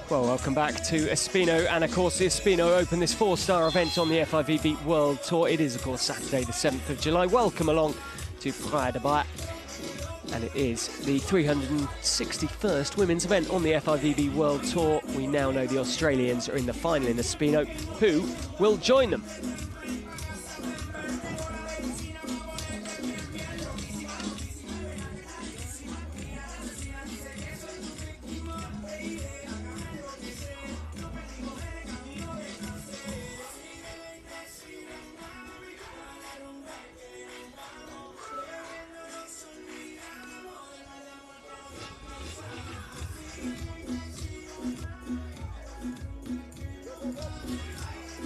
Well, welcome back to Espinho, and of course the Espinho Open, this four-star event on the FIVB World Tour. It is, of course, Saturday the 7th of July. Welcome along to Praia de Baia, and it is the 361st women's event on the FIVB World Tour. We now know the Australians are in the final in Espinho. Who will join them?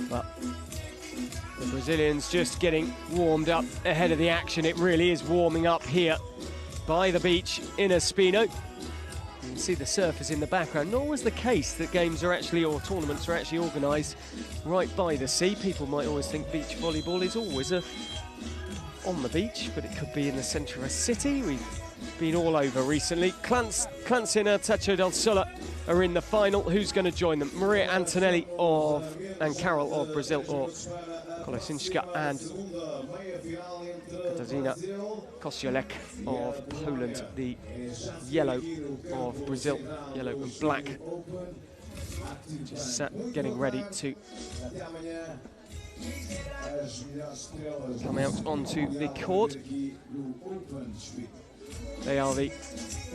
Well, the Brazilians just getting warmed up ahead of the action. It really is warming up here by the beach in Espinho. You can see the surfers in the background. Nor was the case that games are actually, or tournaments are actually organised right by the sea. People might always think beach volleyball is always on the beach, but it could be in the centre of a city. We've been all over recently. Clancina, Tacho del Sola are in the final. Who's going to join them? Maria Antonelli and Carol of Brazil, or Kolosinska and Katarzyna Kosiolek of Poland, the yellow of Brazil, yellow and black. Just getting ready to come out onto the court. They are the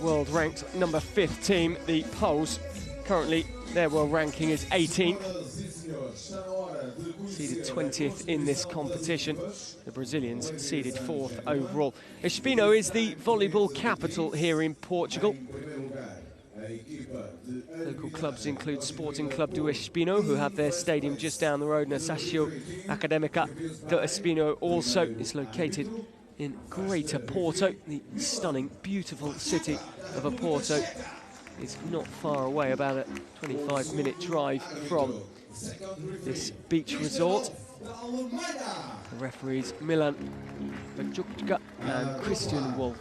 world-ranked number 5th team. The Poles, currently their world ranking is 18th, seeded 20th in this competition. The Brazilians seeded 4th overall. Espinho is the volleyball capital here in Portugal. Local clubs include Sporting Club do Espinho, who have their stadium just down the road, and Associação Académica do Espinho also is located in Greater Porto. The stunning, beautiful city of Oporto is not far away, about a 25-minute drive from this beach resort. The referees Milan Bajuka and Christian Wolf,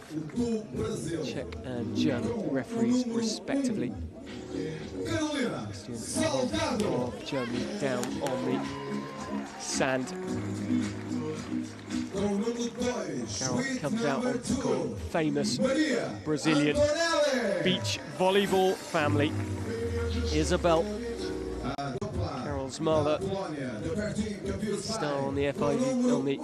Czech and German referees respectively. Christian Wolf of Germany down on the sand. Carol comes out onto court. Famous Brazilian beach volleyball family. Isabel, Carol's mother, star on the FIVB, on the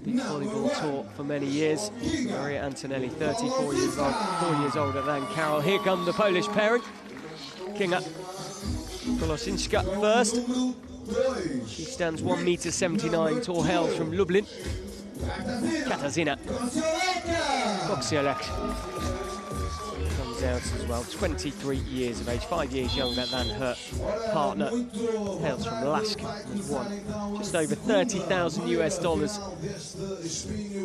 beach volleyball tour for many years. Maria Antonelli, 34 years old, 4 years older than Carol. Here come the Polish pairing. Kinga Kolosinska first. She stands 1.79 m tall, hails from Lublin. Katarzyna Kosiolek comes out as well, 23 years of age, 5 years younger than her partner. Hails from Lask, has won just over $30,000 US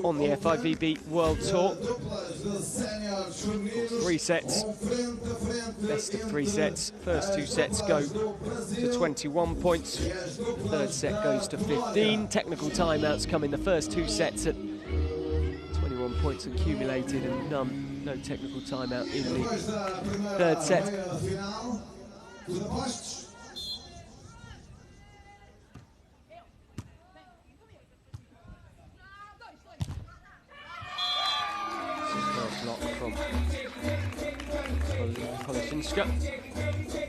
on the FIVB World Tour. 3 sets, best of 3 sets. First 2 sets go to 21 points. Third set goes to 15. Technical timeouts come in the first 2 sets at 21 points accumulated, and no technical timeout in the third set. First block from Kolosinska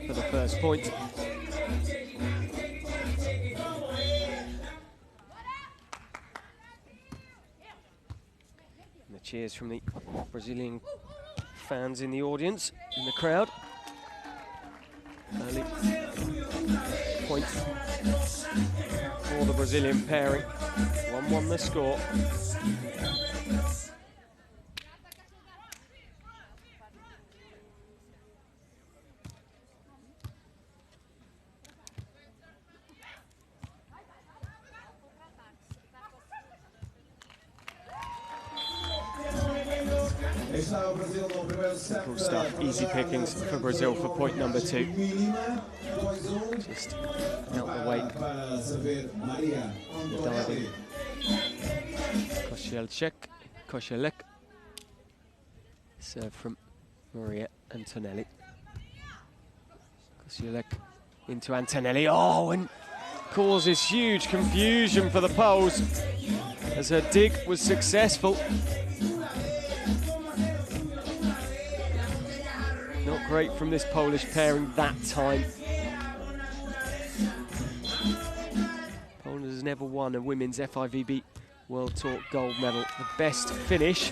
for the first point. And the cheers from the Brazilian fans in the audience, in the crowd. Early point for the Brazilian pairing. 1-1 the score. Simple stuff, easy pickings for Brazil for point number 2. Just out the way. Diving. Kosiolek. Serve from Maria Antonelli. Brasilia into Antonelli. Oh, and causes huge confusion for the Poles as her dig was successful. Not great from this Polish pairing that time. Poland has never won a women's FIVB World Tour gold medal. The best finish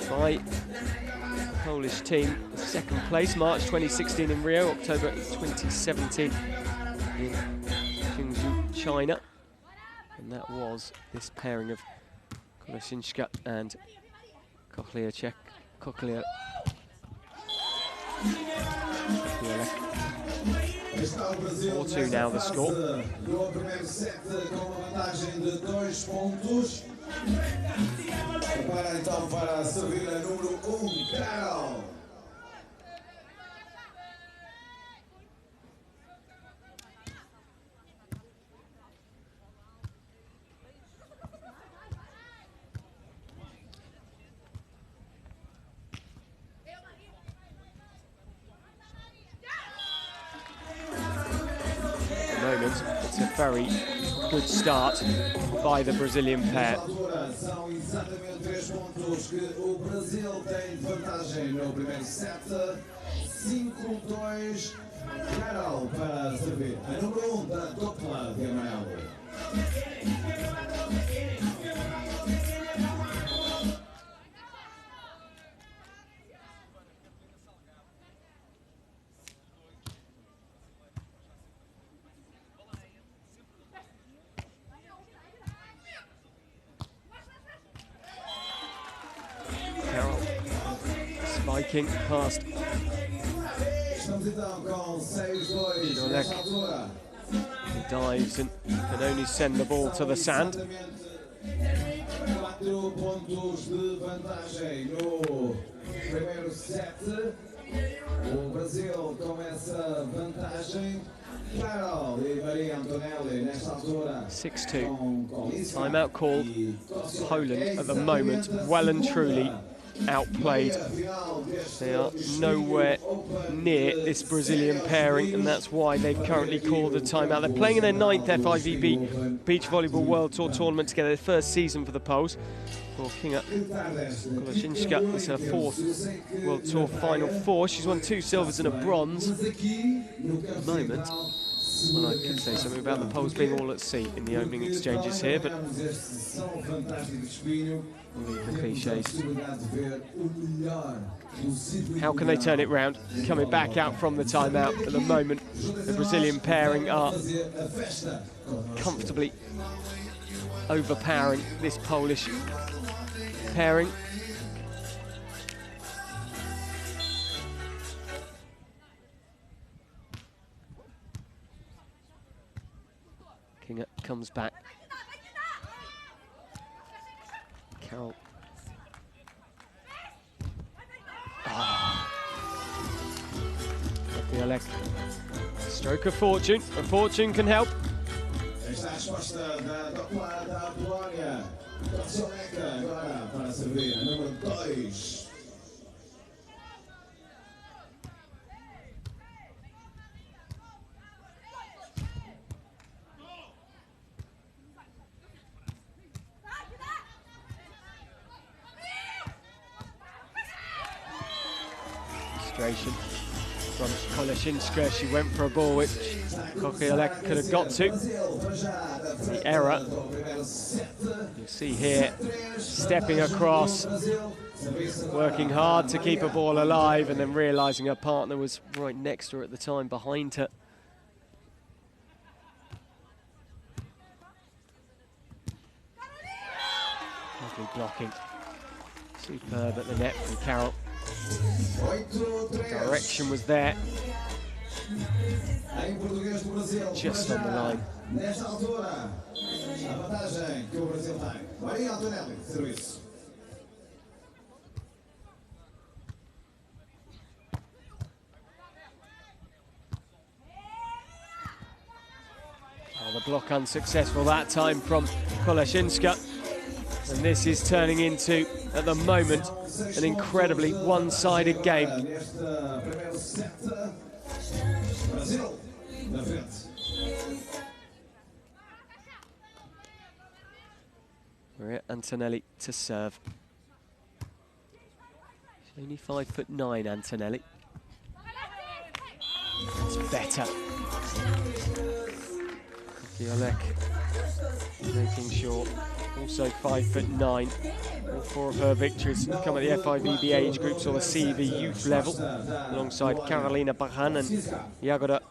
by the Polish team, second place, March 2016 in Rio, October 2017 in Qingzhou, China. And that was this pairing of Kolesinska and Kochliarek. 4-2 now the score. Prepara então para servir a número 1, It's a very good start by the Brazilian pair. São exatamente 3 pontos que o Brasil tem de vantagem no primeiro set. 5-2. Carol para servir a número 1 da dupla de amarelo. Spiking past Sholek. He dives and can only send the ball to the sand. 4 pontos de vantagem no primeiro set. O Brasil com essa vantagem. Carol e Maria Antonelli nesta altura. 6-2. Timeout called. Poland at the moment well and truly outplayed. They are nowhere near this Brazilian pairing, and that's why they've currently called a timeout. They're playing in their 9th FIVB Beach Volleyball World Tour tournament together, their first season for the Poles. Well, Kinga Kolesinska is her 4th World Tour Final 4. She's won 2 silvers and a bronze. At the moment, well, I could say something about the Poles being all at sea in the opening exchanges here, but we'll leave the cliches. How can they turn it round? Coming back out from the timeout at the moment, the Brazilian pairing are comfortably overpowering this Polish pairing. Kinga comes back. Carol. Stroke of fortune. A fortune can help. Esta a resposta da dupla da Polónia. Sholek agora para servir a número 2. Frustration from Kolesinska. She went for a ball which Kochliarek could have got to. The error, you see here, stepping across, working hard to keep a ball alive, and then realising her partner was right next to her at the time, behind her. Lovely blocking. Superb at the net from Carol. The direction was there. Just on the line. Oh, the block unsuccessful that time from Kolesinska. And this is turning into, at the moment, an incredibly one-sided game. Brasil, na frente. Maria Antonelli to serve. She's only 5'9", Antonelli. That's better. Olek making sure. Also 5'9". All 4 of her victories come at the FIVB age groups or the CV youth level, alongside Karolina Bahan and Jagoda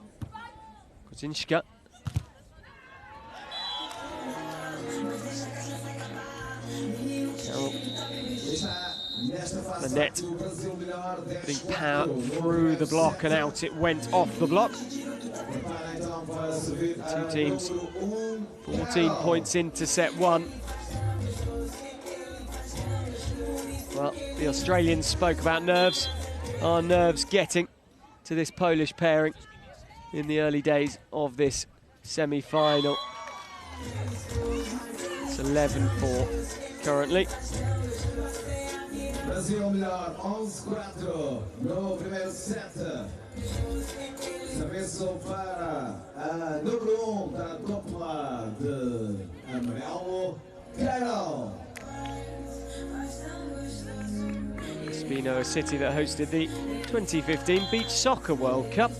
Kozinska. Carol. The net putting power through the block and out it went off the block. The two teams 14 points into set 1. Well, the Australians spoke about nerves. Are nerves getting to this Polish pairing in the early days of this semi-final? It's 11-4 currently. Brasil melhor, 11-4 no primeiro set. Serviço para a número 1 da dupla de amarelo, Carol. Espinho, a city that hosted the 2015 Beach Soccer World Cup.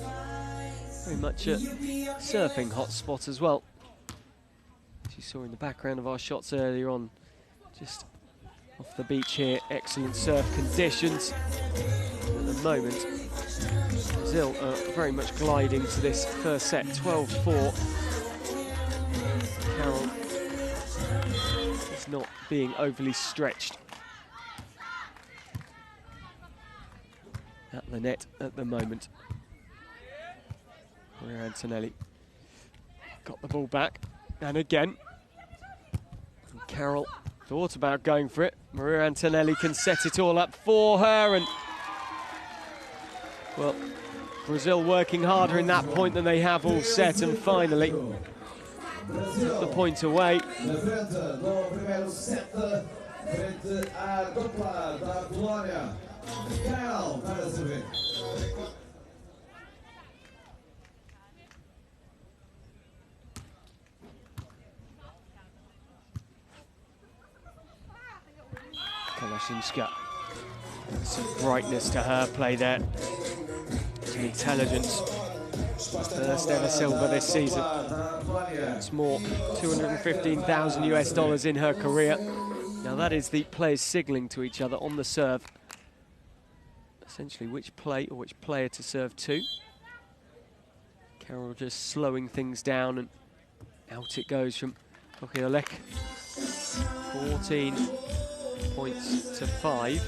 Very much a surfing hotspot as well. As you saw in the background of our shots earlier on, just off the beach here, excellent surf conditions. At the moment, Brazil are very much gliding to this first set, 12-4. Carol is not being overly stretched at the net at the moment. Maria Antonelli got the ball back, and again, Carol thought about going for it. Maria Antonelli can set it all up for her, and well, Brazil working harder in that point than they have all set, and finally took the point away. Kolashinska. Some brightness to her play there. Some intelligence. First ever silver this season. It's more, $215,000 US in her career. Now that is the players signaling to each other on the serve. Essentially which play or which player to serve to. Carol just slowing things down, and out it goes from Olek. 14 points to 5.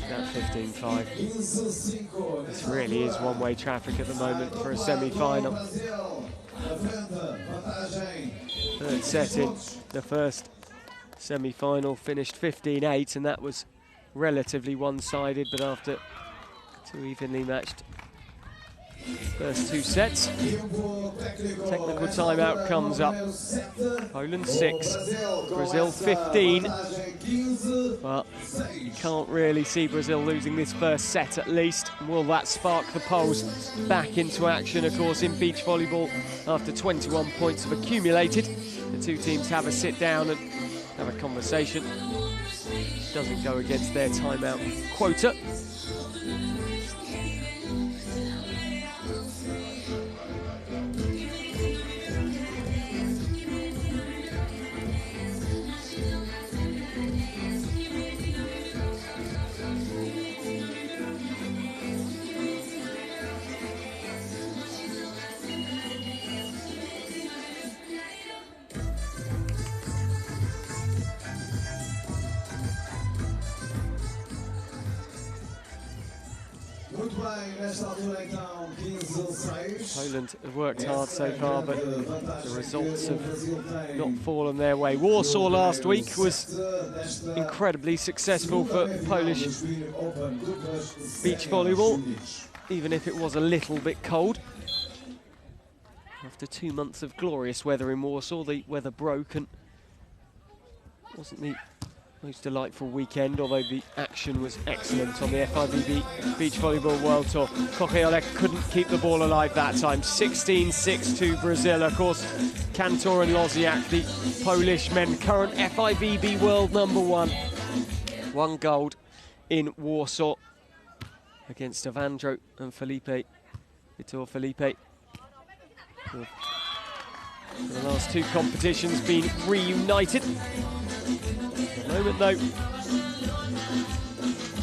That 15-5. This really is one-way traffic at the moment for a semi-final. Third set in the first semi-final finished 15-8, and that was relatively one-sided, but after 2 evenly matched first 2 sets. Technical timeout comes up. Poland 6, Brazil 15. But you can't really see Brazil losing this first set at least. Will that spark the Poles back into action? Of course, in beach volleyball, after 21 points have accumulated, the two teams have a sit down and have a conversation. Doesn't go against their timeout quota. Poland have worked hard so far, but the results have not fallen their way. Warsaw last week was incredibly successful for Polish beach volleyball, even if it was a little bit cold. After 2 months of glorious weather in Warsaw, the weather broke and wasn't the most delightful weekend, although the action was excellent on the FIVB Beach Volleyball World Tour. Kocheolek couldn't keep the ball alive that time. 16-6 to Brazil. Of course, Kantor and Loziak, the Polish men, current FIVB world #1. 1 gold in Warsaw against Evandro and Felipe. Vitor Felipe. The last 2 competitions been reunited. At the moment, though,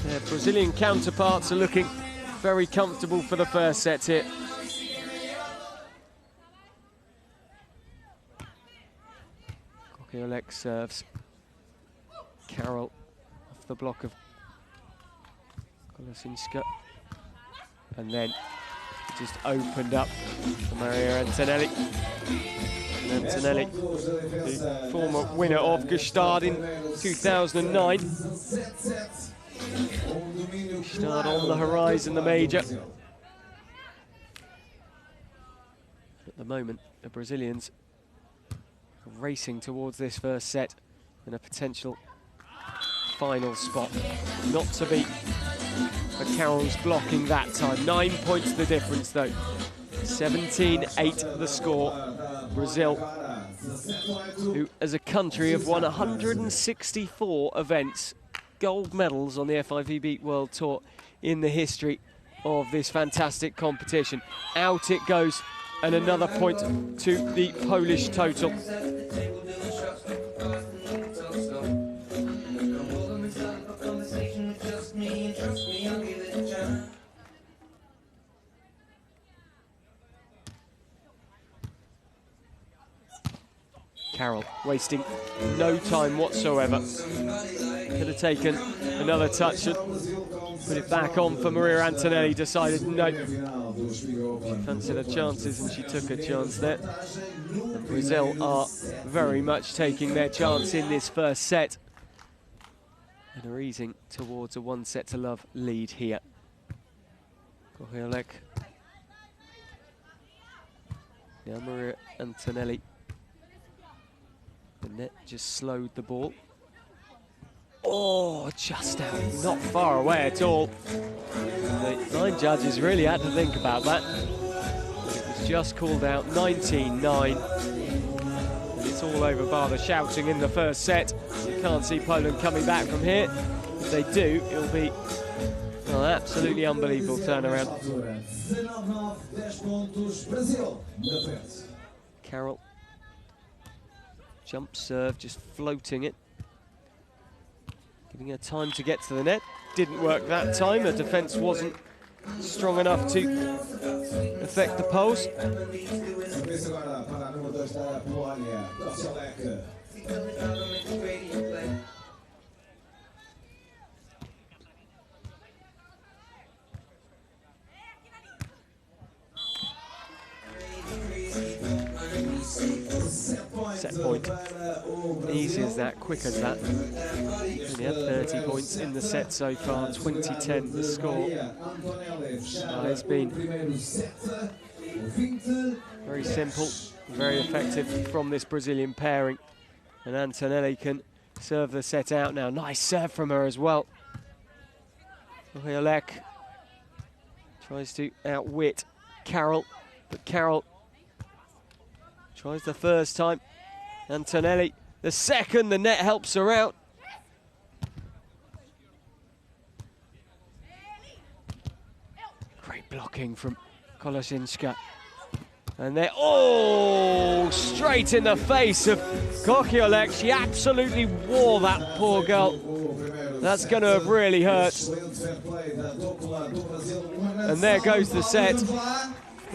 their Brazilian counterparts are looking very comfortable for the first set here. Kocheolek serves. Carroll off the block of Kolosinska. And then just opened up for Maria Antonelli. Antonelli, the former winner of Gstaad in 2009. Gstaad on the horizon, the major. At the moment, the Brazilians are racing towards this first set in a potential final spot. Not to beat, but Carroll's blocking that time. 9 points the difference, though. 17-8 the score. Brazil, who as a country have won 164 events, gold medals on the FIVB World Tour in the history of this fantastic competition. Out it goes, and another point to the Polish total. Carroll wasting no time whatsoever. Could have taken another touch and put it back on for Maria Antonelli. Decided no. She fancied her chances and she took a chance there. And Brazil are very much taking their chance in this first set and are easing towards a 1-set-to-love lead here. Kocheolek. Now Maria Antonelli. The net just slowed the ball. Oh, just out, not far away at all. The 9 judges really had to think about that. It was just called out, 19-9. And it's all over bar the shouting in the first set. You can't see Poland coming back from here. If they do, it'll be an absolutely unbelievable turnaround. Carroll. Jump serve, just floating it. Giving her time to get to the net. Didn't work that time. Her defence wasn't strong enough to affect the post. Set point. Easy as that, quick as that. Only had 30 points in the set so far, 20-10 the score. It's been very simple, very effective from this Brazilian pairing. And Antonelli can serve the set out now. Nice serve from her as well. Kocheolek tries to outwit Carroll, but Carroll tries the first time. Antonelli, the second, the net helps her out. Great blocking from Kolosinska. And they're, oh, straight in the face of Kocheolek. She absolutely wore that poor girl. That's going to have really hurt. And there goes the set.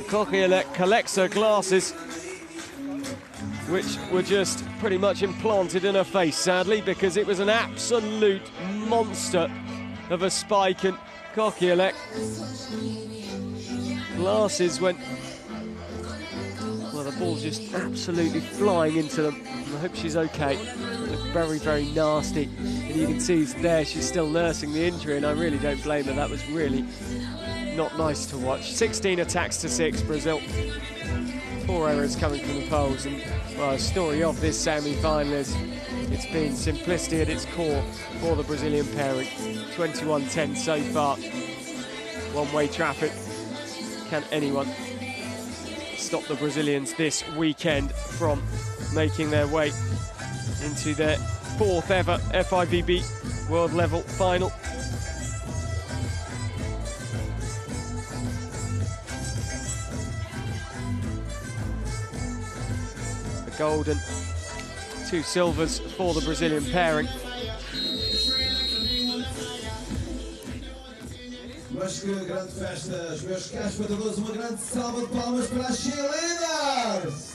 Kocheolek collects her glasses, which were just pretty much implanted in her face, sadly, because it was an absolute monster of a spike, and Kokielek. Glasses went... Well, the ball's just absolutely flying into them. I hope she's okay. It looked very, very nasty. And you can see there she's still nursing the injury, and I really don't blame her. That was really not nice to watch. 16 attacks to 6, Brazil. 4 errors coming from the poles. And well, the story of this semi-final is it's been simplicity at its core for the Brazilian pairing. 21-10 so far. One-way traffic. Can anyone stop the Brazilians this weekend from making their way into their 4th ever FIVB world level final? A gold and 2 silvers for the Brazilian pairing. Mas que grande festa, os meus caros espectadores, uma grande salva de palmas para as chilenas!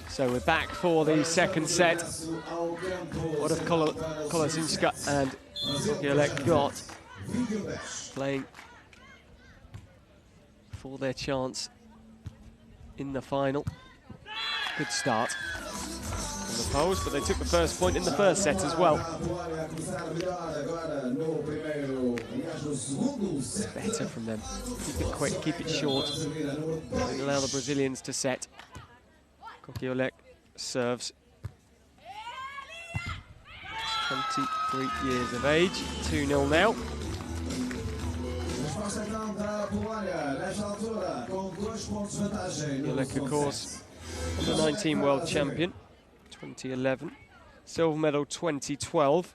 So we're back for the second set. What have Kolasinska and Kokielek got playing for their chance in the final? Good start on the poles, but they took the first point in the first set as well. Better from them. Keep it quick, keep it short. Don't allow the Brazilians to set. Kokielek serves. 23 years of age, 2-0 now. Kokielek, of course, the 19 world champion, 2011. Silver medal 2012,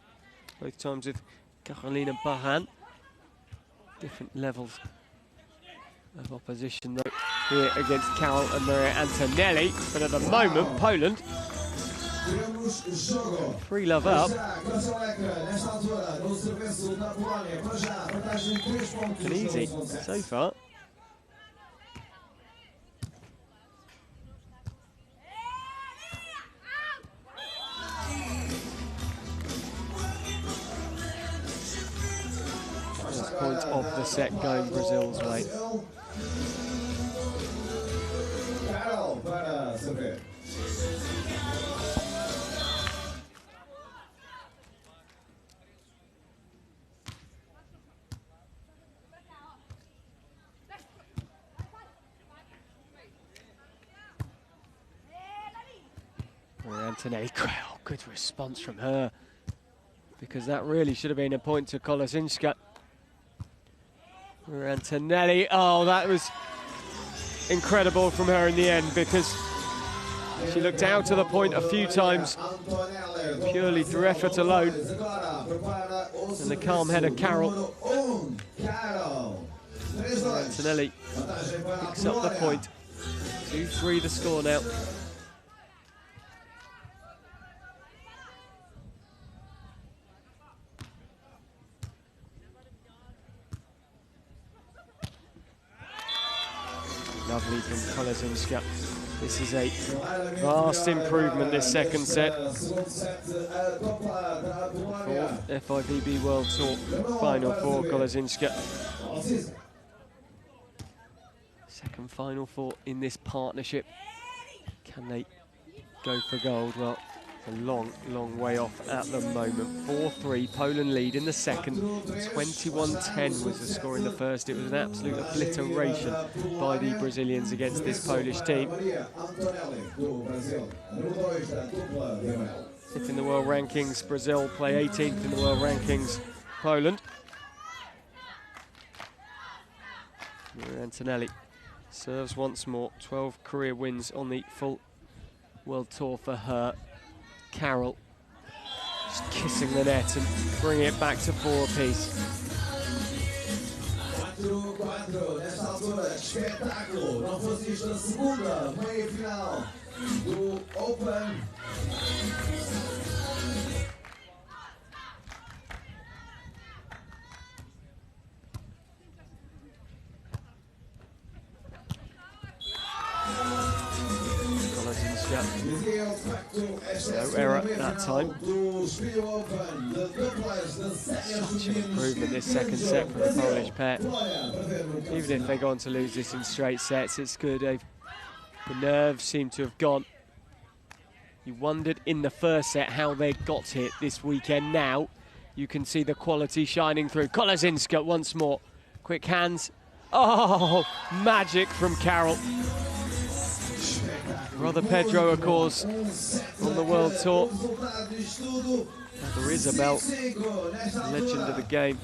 both times with Carolina Bahan. Different levels of opposition though here against Carol and Maria Antonelli, but at the moment Poland 3-love up and easy so far. First point of the set going Brazil's way. Antonelli, good response from her, because that really should have been a point to Kolasinska. Antonelli, oh, that was incredible from her in the end, because she looked out of the point a few times, purely through effort alone. And the calm-headed Carol. Antonelli picks up the point. 2-3 the score now. Lovely from Kolasinska. This is a vast improvement, this second set. 4th FIVB World Tour final for Kolasinska. Second final for in this partnership. Can they go for gold? Well, a long, long way off at the moment. 4-3, Poland lead in the second. 21-10 was the score in the first. It was an absolute obliteration by the Brazilians against this Polish team. 5th in the world rankings, Brazil play 18th in the world rankings, Poland. Antonelli serves once more. 12 career wins on the full world tour for her. Carol just kissing the net and bringing it back to 4 apiece. 4-4 nesta altura, espetáculo. Não fosse isto a segunda meia-final do Open. No error that time. Such an improvement this second set for the Polish pair. Even if they go on to lose this in straight sets, it's good. The nerves seem to have gone. You wondered in the first set how they got hit this weekend. Now you can see the quality shining through. Kolazinska once more. Quick hands. Oh, magic from Karol. Brother Pedro, of course, on the World Tour. Brother Isabel, legend of the game.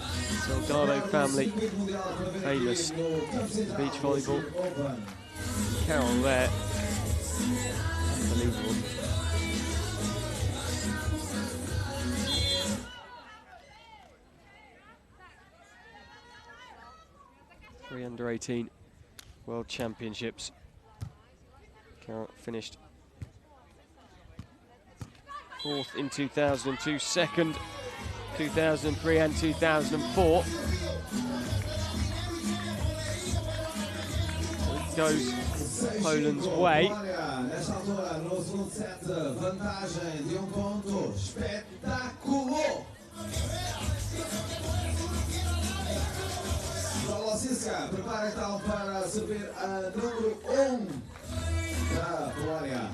Soldado family, famous beach volleyball. Karol there, unbelievable. Three under-18 World Championships. Karol finished 4th in 2002, 2nd 2003 and 2004. So it goes Poland's way. Prepara então para servir a número da Polónia.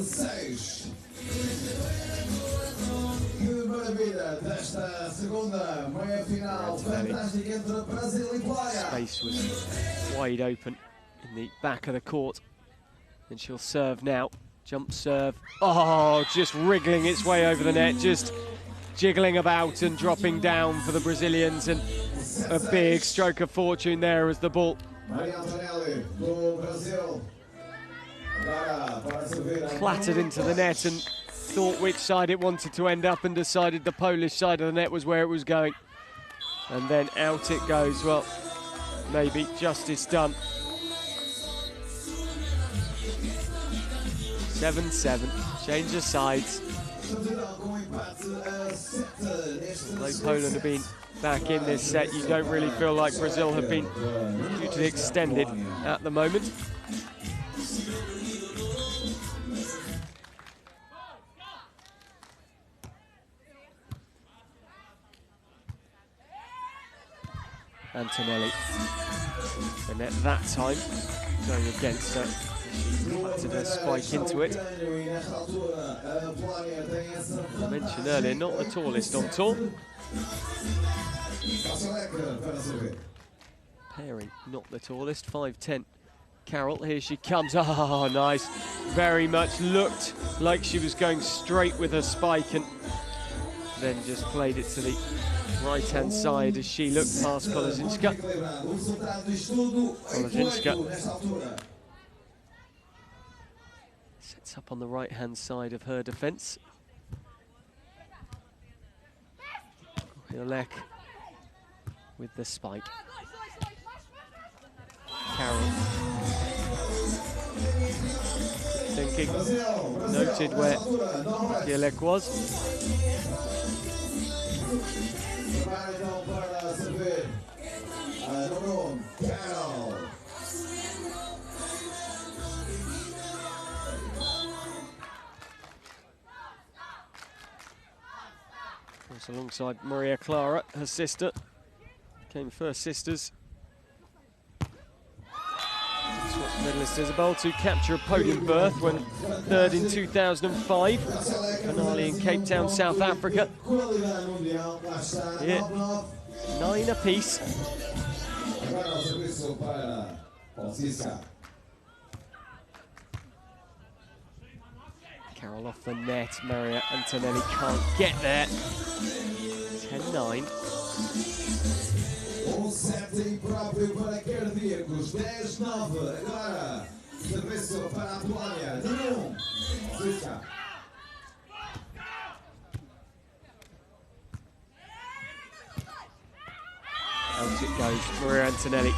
Seis. Que maravilha desta segunda meia-final fantástica entre Brasil e Polónia. Space was wide open in the back of the court. And she'll serve now. Jump serve. Oh, just wriggling its way over the net, just jiggling about and dropping down for the Brazilians. And a big stroke of fortune there as the ball clattered into the net and thought which side it wanted to end up and decided the Polish side of the net was where it was going. And then out it goes. Well, maybe justice done. 7-7, change of sides. Although Poland have been back in this set, you don't really feel like Brazil have been due to the extended at the moment. Antonelli, the net that time going against her. She clattered her spike into it. I mentioned earlier, not the tallest on tour. Pairing, not the tallest, 5'10". Karol, here she comes. Oh, nice. Very much looked like she was going straight with her spike and then just played it to the right-hand side as she looked past Kolazinska. Kolazinska sets up on the right-hand side of her defence. Hilek with the spike. Karol thinking, noted where Hilek was. Alongside Maria Clara, her sister. Came first sisters. Medalist Isabel to capture a podium berth when third in 2005. Finale in Cape Town, South Africa. Yeah, 9 apiece. Karol off the net. Maria Antonelli can't get there. 10-9. Set próprio para cardíacos. 10-9. Agora, serviço para a Polónia. Número 1. Out it goes. Maria Antonelli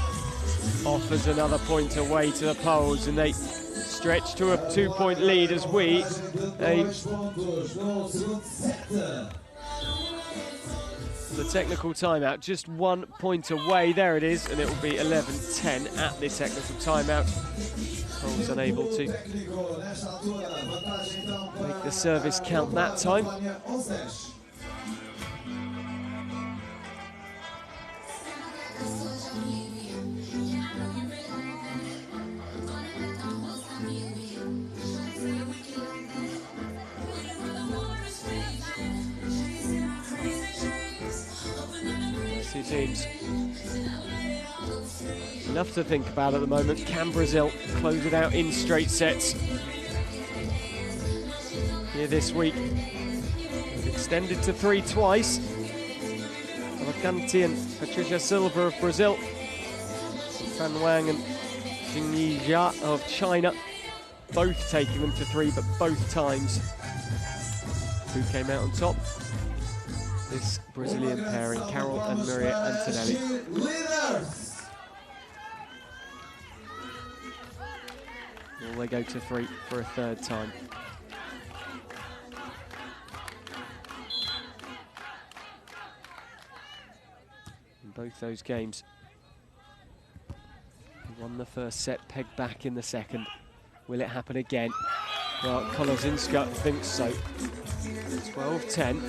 offers another point away to the Poles, and they stretch to a 2-point lead as we the technical timeout, just 1 point away. There it is, and it will be 11-10 at the technical timeout. Poles unable to make the service count that time. Two teams. Enough to think about at the moment. Can Brazil close it out in straight sets? Here this week, extended to 3 twice. Cavalcanti and Patricia Silva of Brazil, Fan Wang and Jingyi Jia of China, both taking them to 3, but both times. Who came out on top? This Brazilian pairing, Carol and Maria Antonelli. Will they go to 3 for a 3rd time? In both those games, he won the first set, pegged back in the second. Will it happen again? Well, Kolozinska thinks so. 12-10.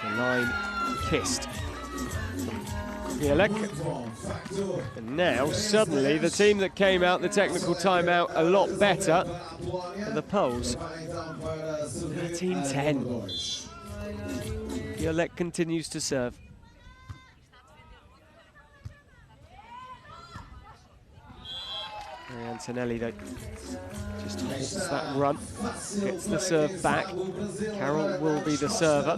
The line kissed. And now, suddenly, the team that came out the technical timeout a lot better are the Poles. 13-10. Biolek continues to serve. Antonelli, though, just holds that run, gets the serve back. Carol will be the server.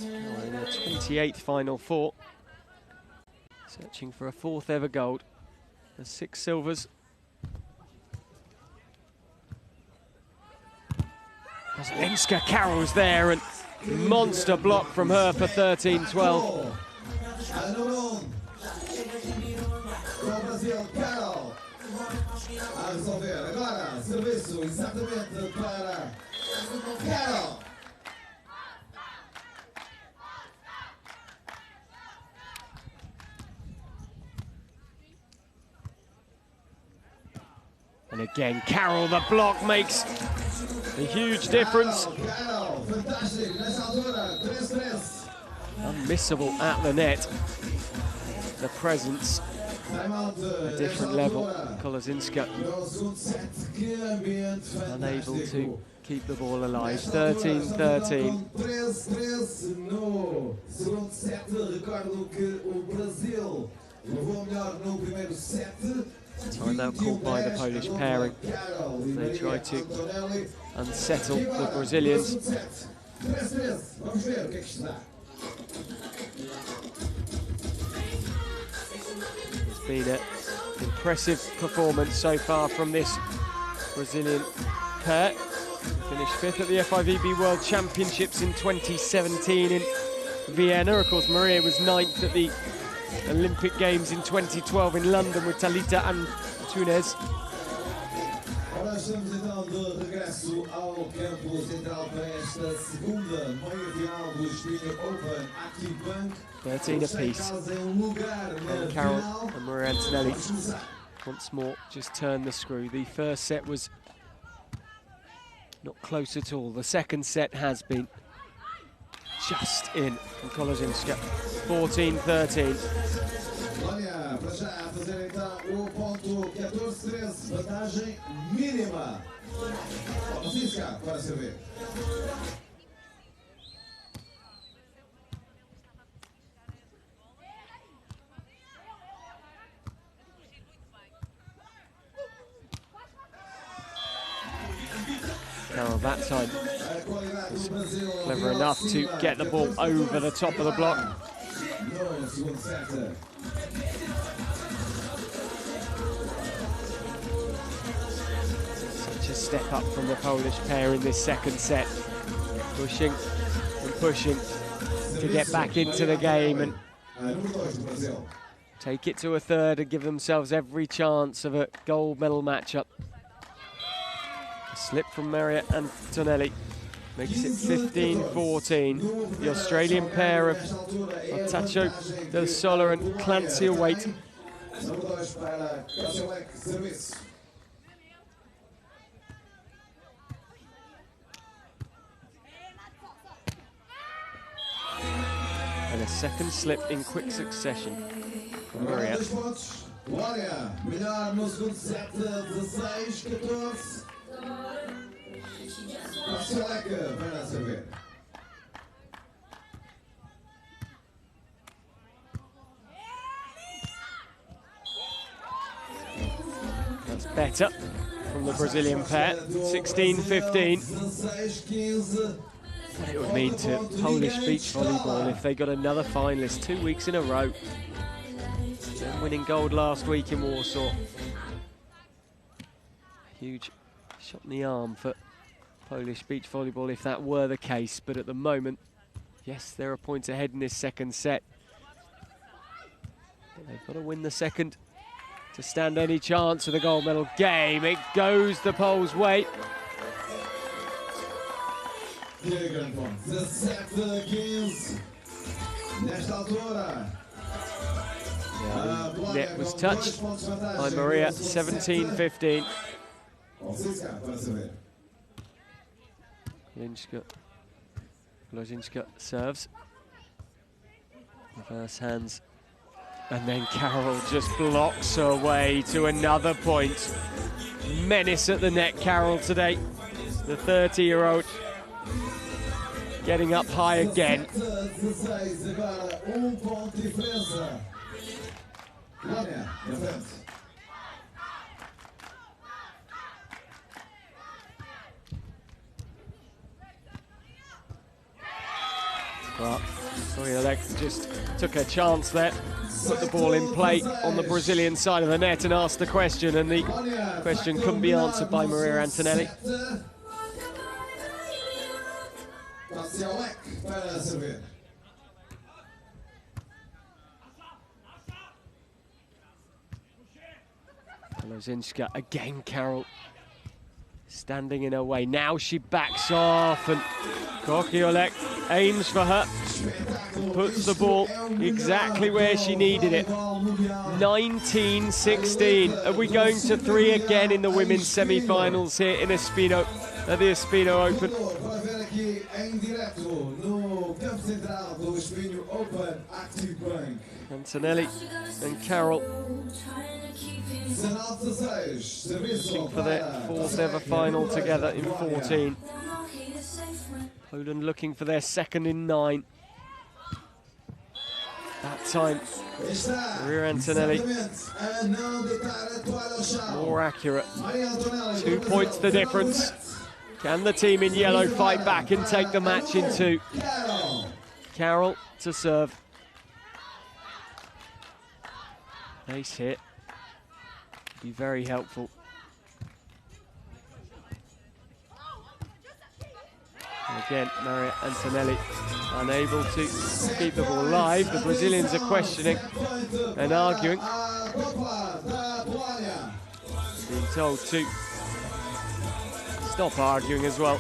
In the 28th Final Four, searching for a 4th ever gold. There's 6 silvers. Kozlinska, Carol's there, and monster block from her for 13-12. And again, Carol, the block makes a huge difference. Unmissable at the net. The presence, a different level. Kolozinska unable to keep the ball alive. 13-13. Timeout called by the Polish pairing. They try to unsettle the Brazilians. It's been an impressive performance so far from this Brazilian pair. Finished 5th at the FIVB World Championships in 2017 in Vienna. Of course, Maria was 9th at the Olympic Games in 2012 in London with Thalita and Tunes. Ora estamos então de regresso ao campo central para esta segunda meia-final do Espinho Open Active Bank. 13 apiece. And Carol and Maria Antonelli once more just turn the screw. The first set was not close at all. The second set has been just in from Kolozinska. 14-13. Olha, para já a fazer então o ponto 14-13, vantagem mínima. Kolozinska para servir. Carol that time was clever enough to get the ball over the top of the block. no segundo set. Such a step up from the Polish pair in this second set. Pushing and pushing to get back into the game and take it to a third and give themselves every chance of a gold medal matchup. A slip from Maria Antonelli makes it 15-14. The Australian pair of Tacho Del Solar and Clancy await. And a second slip in quick succession from Maria. Melhor no segundo set, 16-14. That's better from the Brazilian pair, 16-15. What it would mean to Polish beach volleyball if they got another finalist 2 weeks in a row. Then winning gold last week in Warsaw. Huge shot in the arm for Polish beach volleyball if that were the case, but at the moment, yes, they're a point ahead in this second set. But they've got to win the second to stand any chance of the gold medal game. It goes the Poles' way. Net was touched by Maria, 17-15. Lozinska serves. Reverse hands. And then Carol just blocks her way to another point. Menace at the net, Carol, today. The 30-year-old getting up high again. Well, Olek just took a chance there, put the ball in play on the Brazilian side of the net and asked the question, and the question couldn't be answered by Maria Antonelli. Lozinska again, Carol standing in her way. Now she backs off and Kokiolek aims for her, puts the ball exactly where she needed it. 19-16. Are we going to 3 again in the women's semi-finals here in Espinho, at the Espinho Open? Antonelli and Carol looking for their 4th ever final together in 14. Poland looking for their 2nd in 9. That time, Maria Antonelli more accurate. 2 points the difference. Can the team in yellow fight back and take the match in 2? Carol to serve. Nice hit. Be very helpful. And again, Maria Antonelli unable to keep the ball live. The Brazilians are questioning and arguing. Being told to stop arguing as well.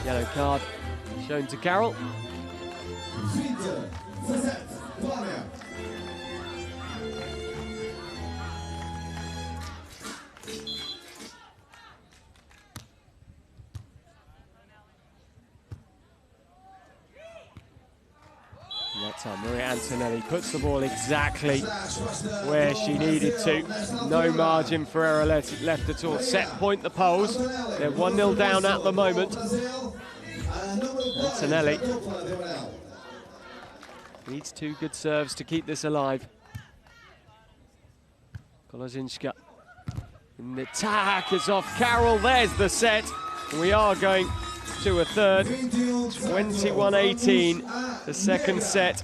Yellow card shown to Carol. That time, Maria Antonelli puts the ball exactly where she needed to. No margin for error left at all. Set point the Poles. They're 1-0 down at the moment. Antonelli Needs 2 good serves to keep this alive. Kolozinska in the attack, is off Carroll. There's the set. We are going to a third. 21-18. The second set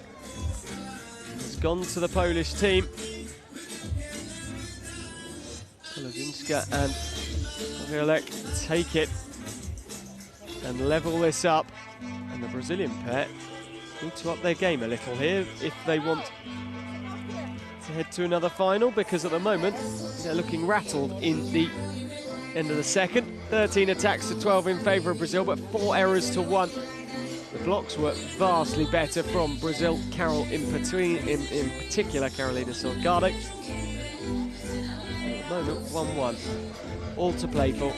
has gone to the Polish team. Kolozinska and Kochielek take it and level this up. And the Brazilian pair need to up their game a little here if they want to head to another final, because at the moment they're looking rattled in the end of the second. 13 attacks to 12 in favour of Brazil, but 4 errors to 1. The blocks were vastly better from Brazil. Carroll in particular, Carolina Salgado. At the moment, 1-1. All to play for.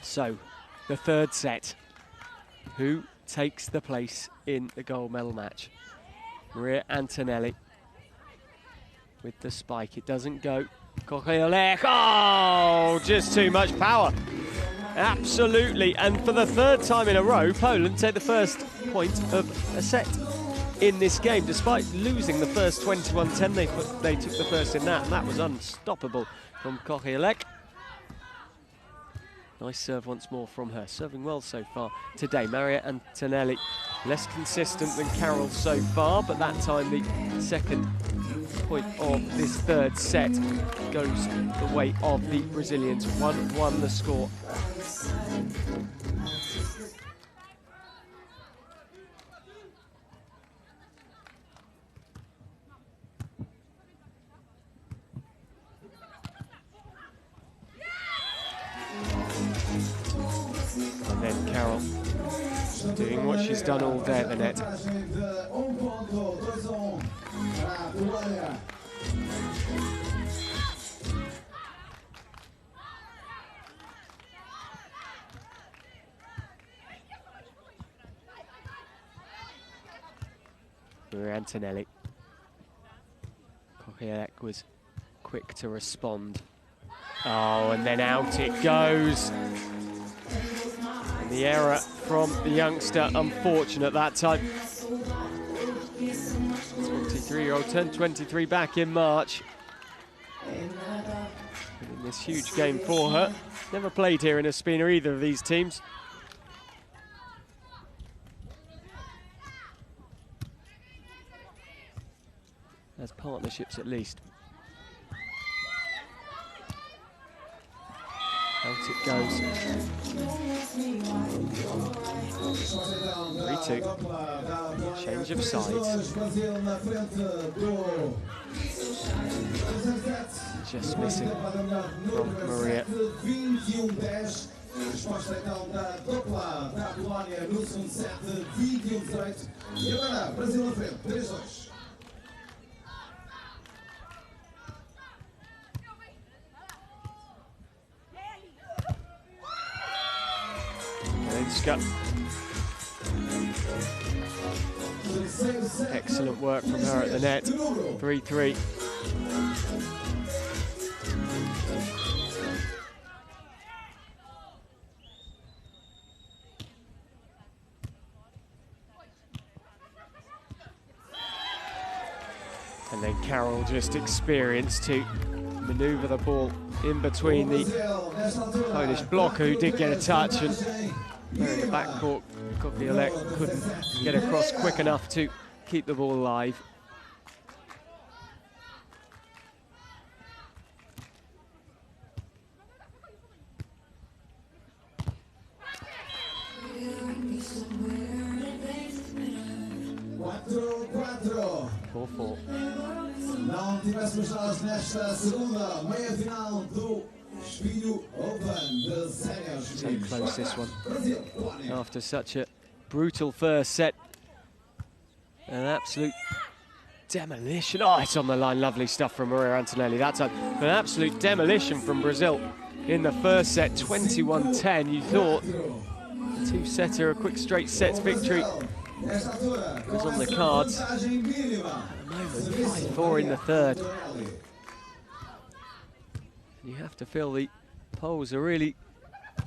So, the third set. Who takes the place in the gold medal match? Maria Antonelli with the spike. It doesn't go. Kochielek. Oh, just too much power. Absolutely. And for the third time in a row, Poland take the first point of a set in this game. Despite losing the first 21-10, they took the first in that, and that was unstoppable from Kochielek. Nice serve once more from her. Serving well so far today. Maria Antonelli, less consistent than Carroll so far, but that time the second point of this third set goes the way of the Brazilians. 1-1 the score. And then Carroll doing what she's done all day at the net. Maria Antonelli. Kochielek was quick to respond. Oh, and then out it goes. And the error from the youngster, unfortunate that time. 23-year-old turned 23 back in March. In this huge game for her. Never played here in Espinho, either of these teams. As partnerships at least. Out it goes. 3-2. Change of sides. Just missing from Maria. Resposta então da dupla da Polónia no segundo set, 21-18. E agora, Brasil na frente, 3-2. Excellent work from her at the net. 3-3. And then Carroll just experienced to manoeuvre the ball in between the Polish blocker, who did get a touch, and there in the backcourt, Kowielek couldn't get across quick enough to keep the ball alive. Four. Não tivéssemos nós nesta segunda meia-final do Espinho Open de séniores. So close this one. After such a brutal first set. An absolute demolition. Oh, it's on the line. Lovely stuff from Maria Antonelli. That's an absolute demolition from Brazil in the first set. 21-10. You thought a two-setter, a quick straight sets victory was on the cards. At the moment, 5-4 in the third. You have to feel the Poles are really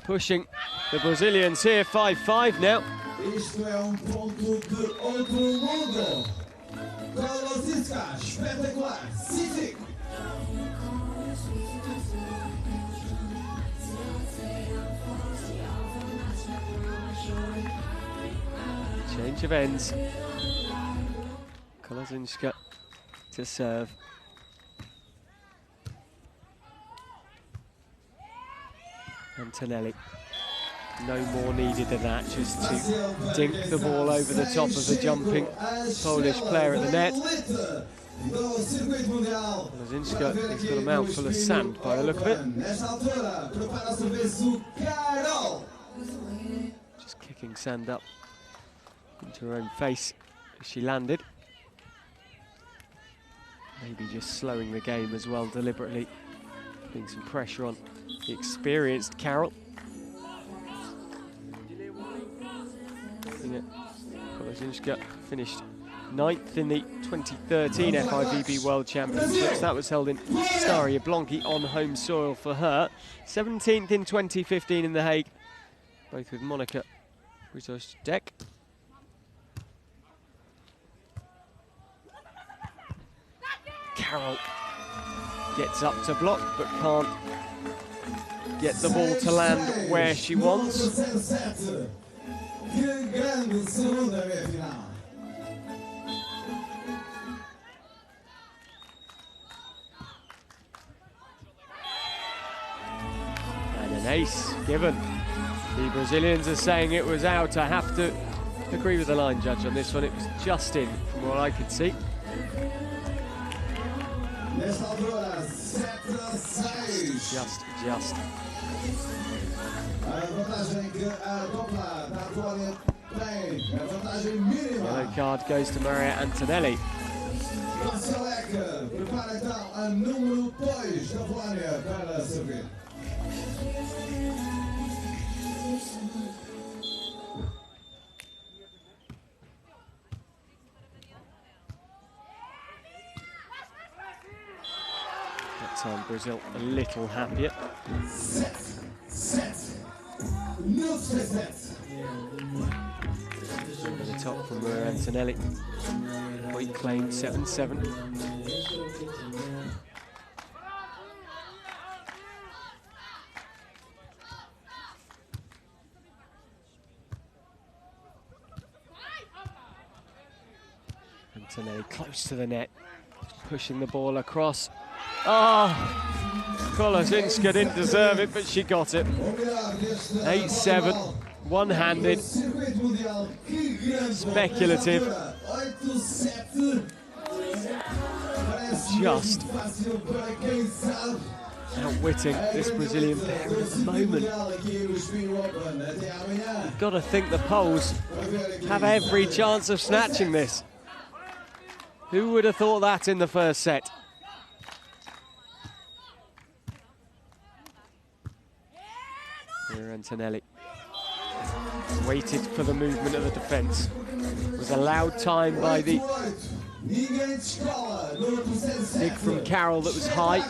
pushing the Brazilians here. 5-5 now. Isto é ponto de outro mundo. Kolosicka, espetacular, Cívico. Change of ends. Kolosicka to serve. Antonelli. No more needed than that, just to dink the ball over the top of the jumping Polish player at the net. Kolosicka has got a mouthful of sand by the look of it. Just kicking sand up into her own face as she landed. Maybe just slowing the game as well deliberately, putting some pressure on the experienced Carol. Kolosicka finished 9th in the 2013 FIVB World Championships. That was held in Stare Jablonki on home soil for her. 17th in 2015 in The Hague, both with Monika Britoš-Dek. Carol gets up to block, but can't get the ball to land where she wants. And an ace given. The Brazilians are saying it was out. I have to agree with the line judge on this one. It was just in, from what I could see. Just. Yellow card goes to Maria Antonelli. That time Brazil a little happier. Over the top from Maria Antonelli. Point claim 7-7. Antonelli close to the net, pushing the ball across. Oh, Kolosicka didn't deserve it, but she got it. 8-7, one-handed, speculative. Just outwitting this Brazilian pair at the moment. You've got to think the Poles have every chance of snatching this. Who would have thought that in the first set? Here Antonelli waited for the movement of the defence. Was allowed time by the dig from Carol that was high.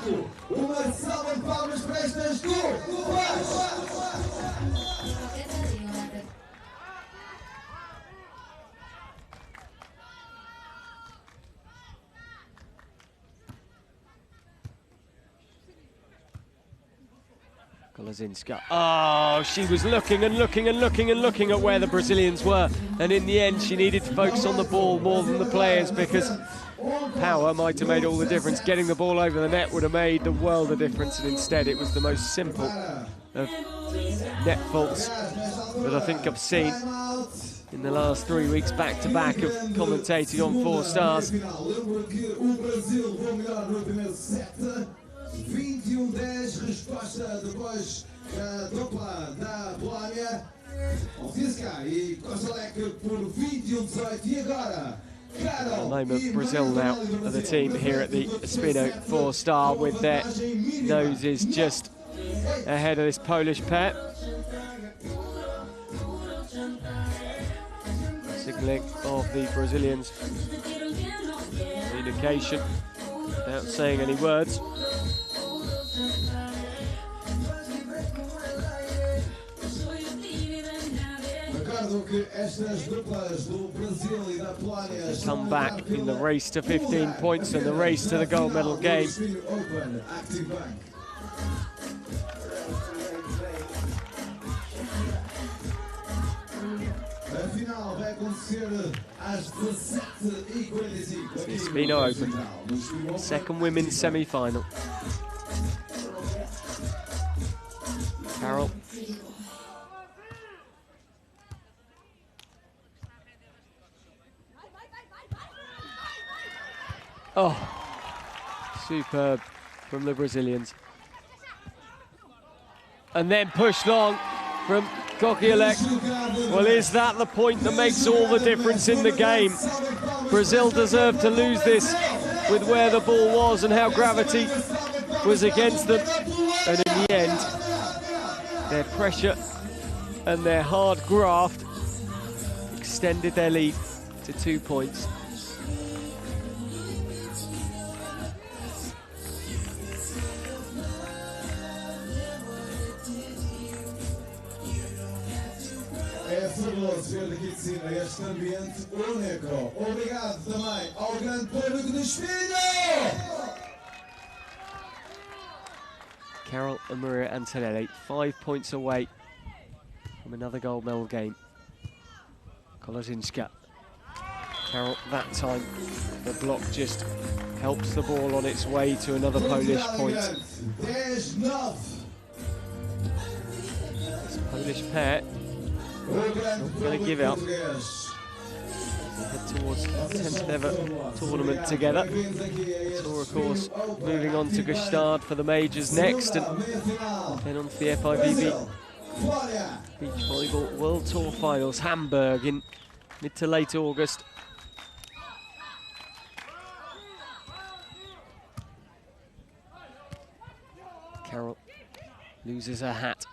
Kolesinska. Oh, she was looking and looking and looking and looking at where the Brazilians were. And in the end, she needed to focus on the ball more than the players, because power might have made all the difference. Getting the ball over the net would have made the world of difference. And instead, it was the most simple of net faults that I think I've seen in the last 3 weeks back-to-back of commentating on 4 Stars. 21-10, resposta depois da dupla da Polónia. Kolesinska e Kozelek por 21-18 e agora At the moment, Brazil now are the team here at the Espinho 4 Star, with their noses just ahead of this Polish pair. Signalling of the Brazilians. Communication without saying any words. Come back in the race to 15 points and the race to the gold medal game. Espinho Open, second women's semi-final. Carol. Oh, superb from the Brazilians. And then pushed long from Kozelek. Well, is that the point that makes all the difference in the game? Brazil deserved to lose this with where the ball was and how gravity was against them. And in the end, their pressure and their hard graft extended their lead to 2 points. É fabuloso ver daqui de cima este ambiente único. Obrigado também ao grande público do Espinho! Carol and Maria Antonelli, 5 points away from another gold medal game. Kolesinska. Carol, that time, the block just helps the ball on its way to another Polish point. This Polish pair not going to give up. They head towards the 10th ever tournament together. Tour, of course, moving on to Gstaad for the majors next, and then on to the FIVB Beach Volleyball World Tour Finals, Hamburg in mid to late August. Carol loses her hat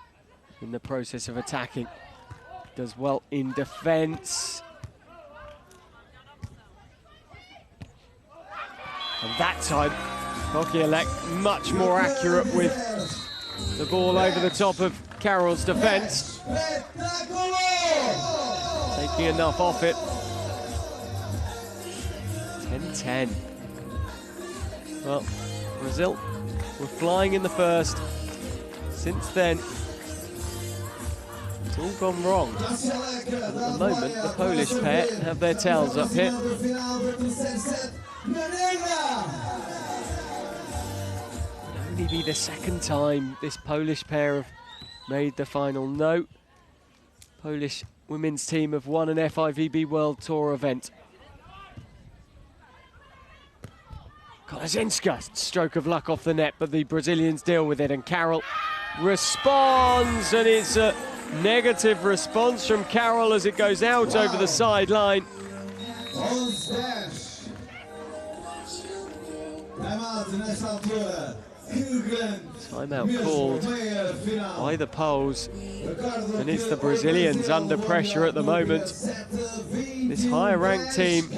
in the process of attacking. Does well in defence. And that time, Kozelek much more accurate with the ball over the top of Carol's defence. Taking enough off it. 10-10. Well, Brazil were flying in the first. Since then, it's all gone wrong. But at the moment, the Polish pair have their tails up here. It'll only be the second time this Polish pair have made the final. No Polish women's team have won an FIVB World Tour event. Kolesinska, stroke of luck off the net, but the Brazilians deal with it, and Carol responds, and it's a negative response from Carol as it goes out over the sideline. Timeout called by the Poles, and it's the Brazilians under pressure at the moment. This higher-ranked team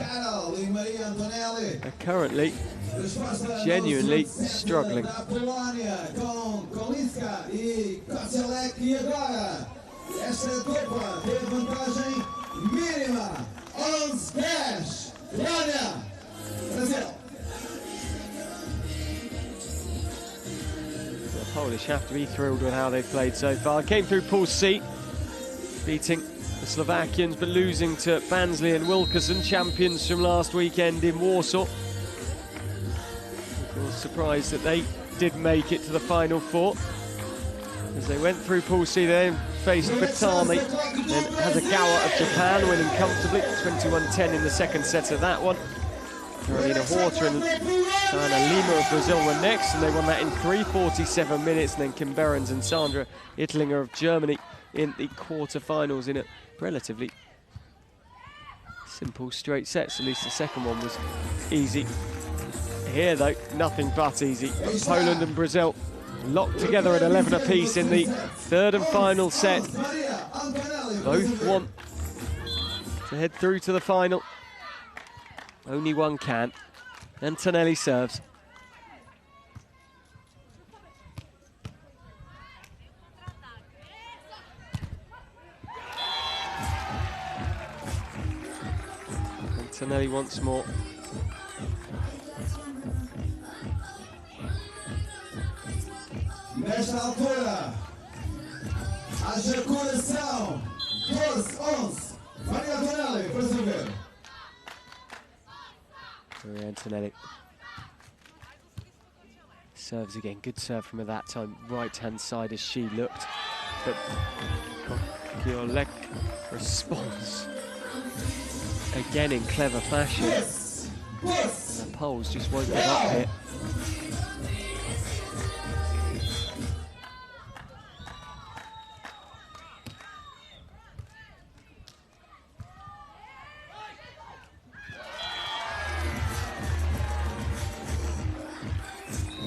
are currently genuinely struggling. Esta dupla teve vantagem mínima, 11-10, Polónia, Brasil. Polish have to be thrilled with how they've played so far. Came through Pool C, beating the Slovakians, but losing to Bansley and Wilkerson, champions from last weekend in Warsaw. Of course, surprised that they did make it to the Final Four. As they went through Pool C, they faced Batami and Hasegawa of Japan, winning comfortably, 21-10 in the second set of that one. Carolina Horta and Sana Lima of Brazil were next, and they won that in 3:47 minutes. And then Kim Behrens and Sandra Ittlinger of Germany in the quarter-finals in a relatively simple straight sets. At least the second one was easy. Here, though, nothing but easy. But Poland and Brazil locked together at 11 apiece in the third and final set. Both want to head through to the final. Only one can. Antonelli serves. Antonelli once more. Nesta altura, haja coração, 12-11, Maria Antonelli, para servir. Maria Antonelli serves again. Good serve from her that time, right-hand side as she looked. But Kokiolek responds again in clever fashion. And the Poles just won't get up here.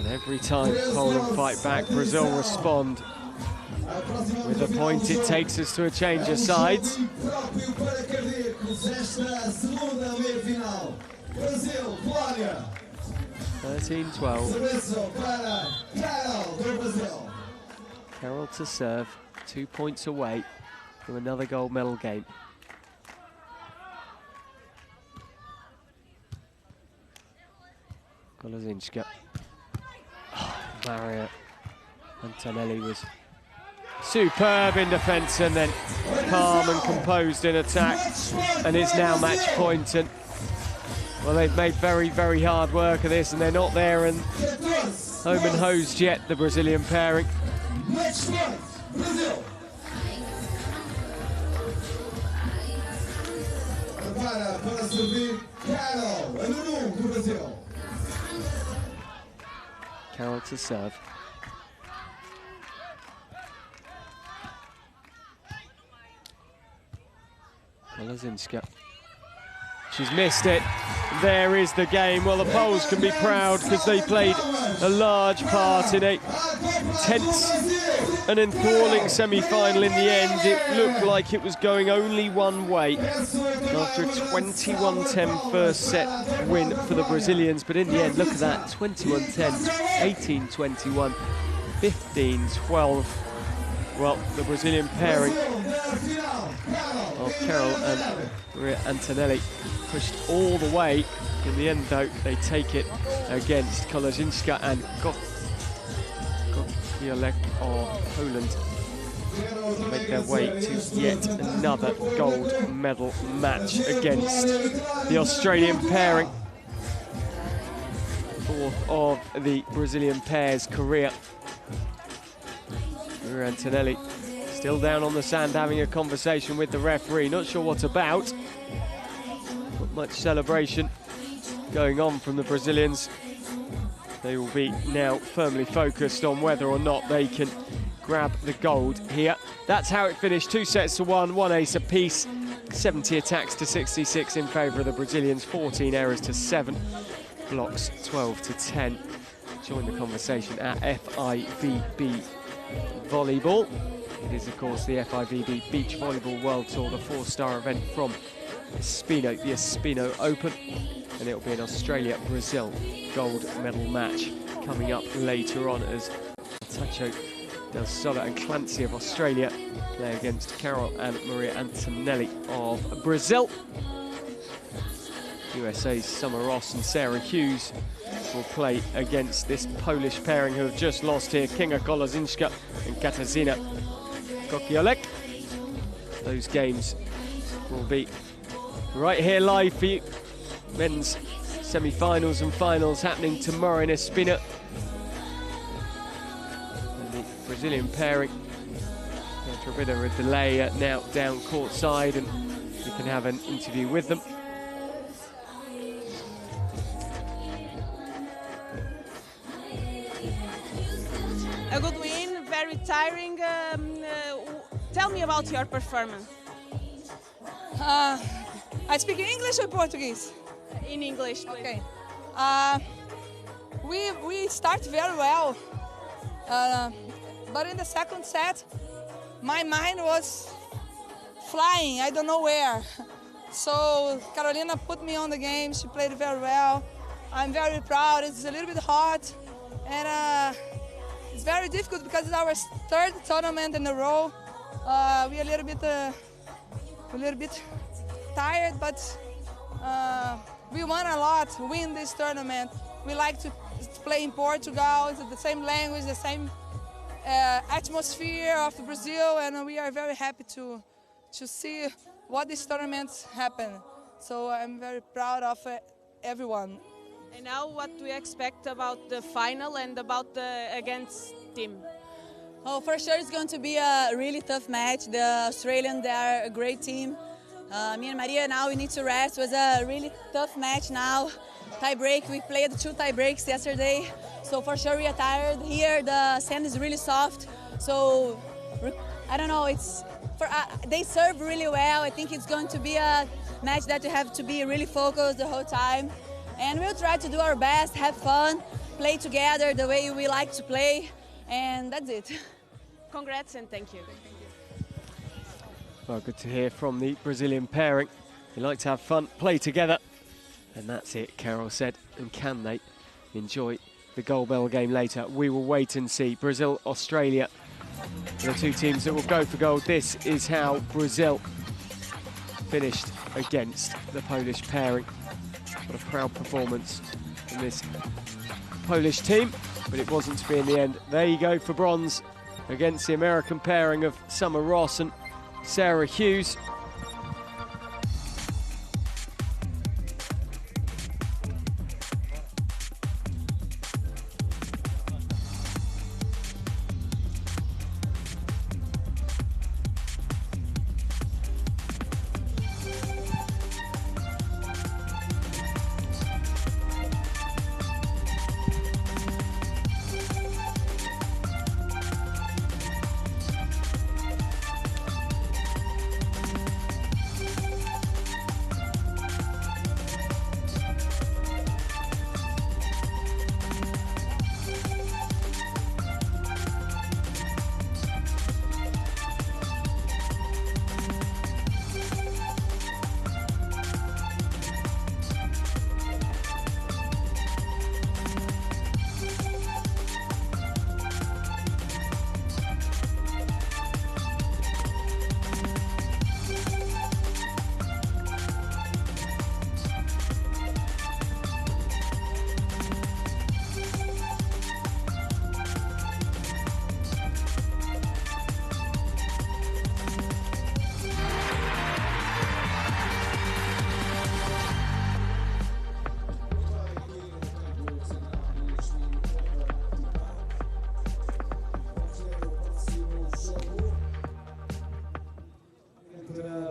Every time Poland fight back, Brazil respond with the point it takes us to a change of sides. 13-12. Carol to serve, 2 points away from another gold medal game. Golozinska. Maria Antonelli was superb in defence and then calm and composed in attack, and it's now match point. And well, they've made very, very hard work of this, and they're not there and home and hosed yet, the Brazilian pairing. Match point, Brazil. Para servir Carol, a número 1 do Brasil. Carol to serve. Golozinska. She's missed it. There is the game. Well, the Poles can be proud because they played a large part in a tense and enthralling semi-final. In the end, it looked like it was going only one way after a 21-10 first set win for the Brazilians. But in the end, look at that, 21-10, 18-21, 15-12. Well, the Brazilian pairing of Carol and Maria Antonelli pushed all the way. In the end, though, they take it against Golozinska and Kokiolek of Poland to make their way to yet another gold medal match against the Australian pairing. Fourth of the Brazilian pair's career. Maria Antonelli still down on the sand having a conversation with the referee. Not sure what about. Not much celebration going on from the Brazilians. They will be now firmly focused on whether or not they can grab the gold here. That's how it finished, 2-1, 1 ace apiece. 70 attacks to 66 in favour of the Brazilians, 14 errors to 7, blocks 12 to 10. Join the conversation at FIVB Volleyball. It is, of course, the FIVB Beach Volleyball World Tour, the 4-star event from Espinho, the Espinho Open, and it'll be an Australia-Brazil gold medal match coming up later on as Tacho Del Sola and Clancy of Australia play against Carol and Maria Antonelli of Brazil. USA's Summer Ross and Sarah Hughes will play against this Polish pairing who have just lost here, Kinga Kolozinska and Katarzyna Kokiolek. Those games will be right here live for you. Men's semi-finals and finals happening tomorrow in Espinho. And the Brazilian pairing, after a bit of a delay, now down courtside, and we can have an interview with them. A good win, very tiring. Tell me about your performance. I speak in English or Portuguese? In English, please. Okay. We start very well, but in the second set, my mind was flying. I don't know where. So Carolina put me on the game. She played very well. I'm very proud. It's a little bit hard, and it's very difficult because it's our third tournament in a row. We're a little bit tired, but we won a lot. Win this tournament. We like to play in Portugal. It's the same language, the same atmosphere of Brazil, and we are very happy to see what these tournaments happen. So I'm very proud of everyone. And now, what do we expect about the final and about the against team? Oh, for sure it's going to be a really tough match. The Australians, they are a great team. Me and Maria, now we need to rest. It was a really tough match now. Tie break, we played 2 tie breaks yesterday. So for sure we are tired. Here the sand is really soft. So I don't know, they serve really well. I think it's going to be a match that you have to be really focused the whole time. And we'll try to do our best, have fun, play together the way we like to play. And that's it. Congrats and thank you. Well, good to hear from the Brazilian pairing. They like to have fun, play together, and that's it, Carol said. And can they enjoy the goal bell game later? We will wait and see. Brazil, Australia, the 2 teams that will go for gold. This is how Brazil finished against the Polish pairing. What a proud performance from this Polish team, but it wasn't to be in the end. There you go for bronze against the American pairing of Summer Ross and Sarah Hughes.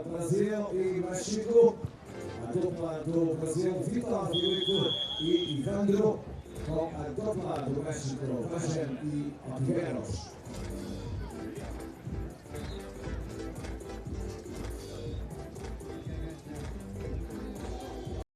Brasil e México, a dupla do Brasil, Vitor Filipe e Ivandro, com a dupla do México, Vagen e Oliveros.